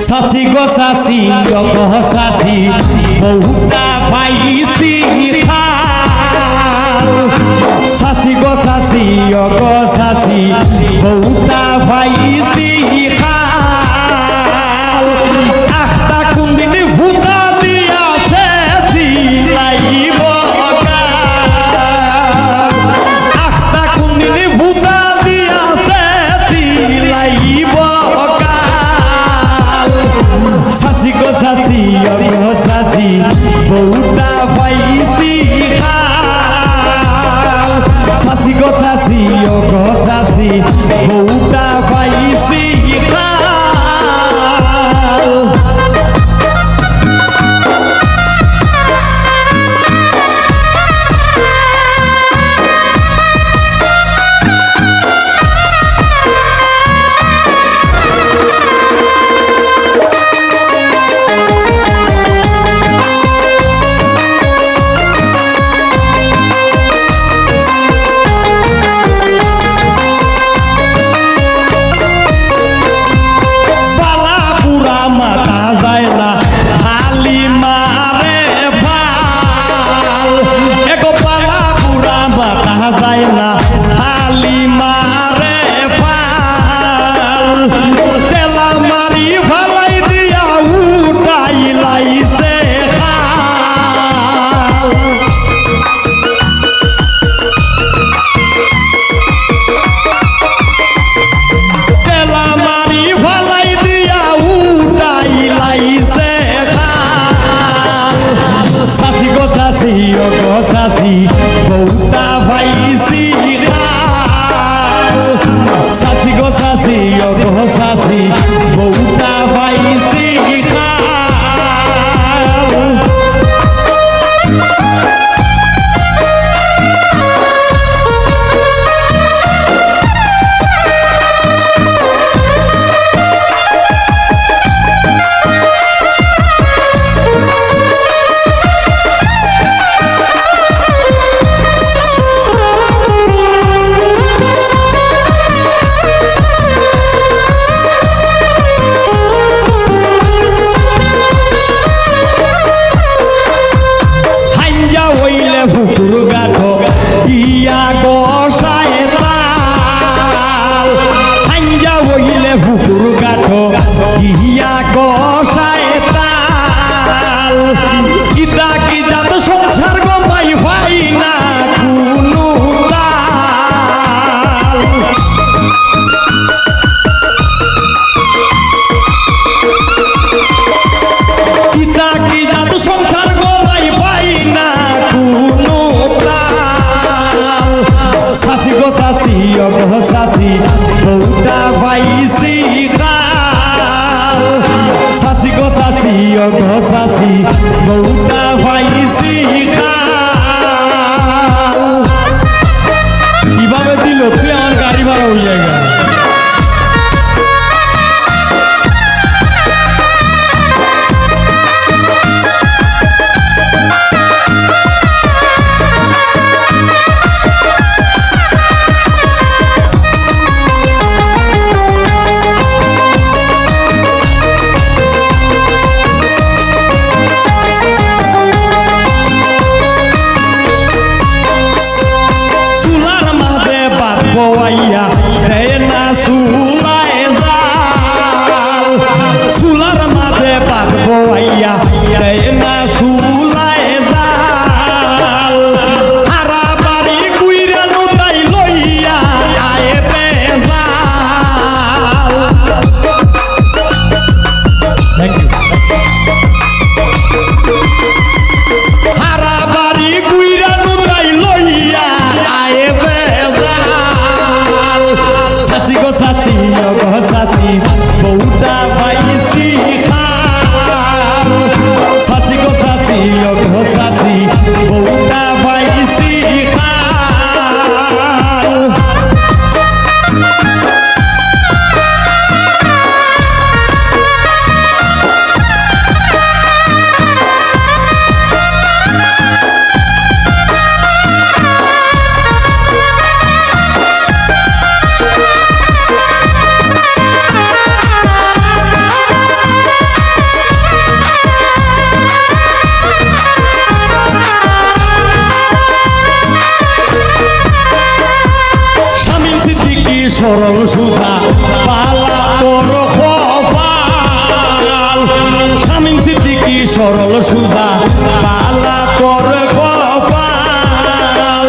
সাসি গো সাসি গো সাসি বহুতা পাইছি খাল সাসি গো সাসি গো সাসি বহুতা পাইছি খাল আখটা কোনদিন ভূতা দিয়াছে জিলাইব আখটা কোনদিন ভূতা দিয়াছে জিলাইব সাসি গো সাসি গো সাসি বহুতা পাইছি খাল সাসি গো সাসি গো সাসি বহুতা পাইছি খাল সাসি বহুতা পাইছি খাল সাসি গো সাসি গো সাসি বহুতা পাইছি খাল ফুকুর গাঠো ইয়া গোসায় তাল হাঞ্জা হইলে ফুকুর গাঠো ইয়া গোসায় তাল ইদা কি জাত সংসার গো পাই ভাই না কোনো তাল ইদা কি জাত সংসার গো পাই ভাই না সাসি গো সাসি গো সাসি বহুতা পাইছি খাল সাসি গো সাসি গো সাসি বহুতা পাইছি খাল কিভাবে দিল তুই আমার গাড়ি ভাড়া হয়ে গেল সরল সুজা পালা তোর কপাল শামীম সিদ্দিকী সরল সুজা পালা তোর কপাল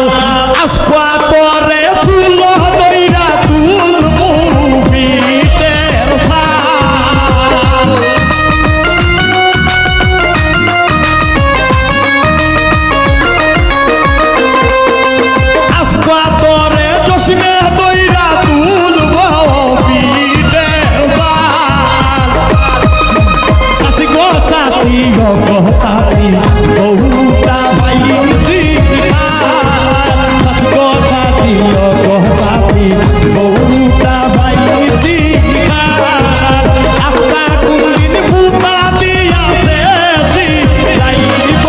আজকা তোরে চুল দইরা তুলবো পিঠের ছাল আজকা তোরে জসিমে দইরা তুলবো পিঠের ছাল চাচি গো চাচি গো চাচি বউটা ভাইছি চাচি গো চাচি গো চাচি বউটা ভাইছি আত্মা কোনদিন ফুটা দিয়াছে যাইব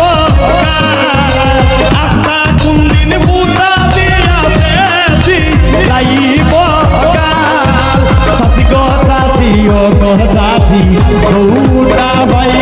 আত্মা কোনদিন ফুটা দিয়াছে যাইব চাচি গো চাচি গো চাচি বউটা ভাই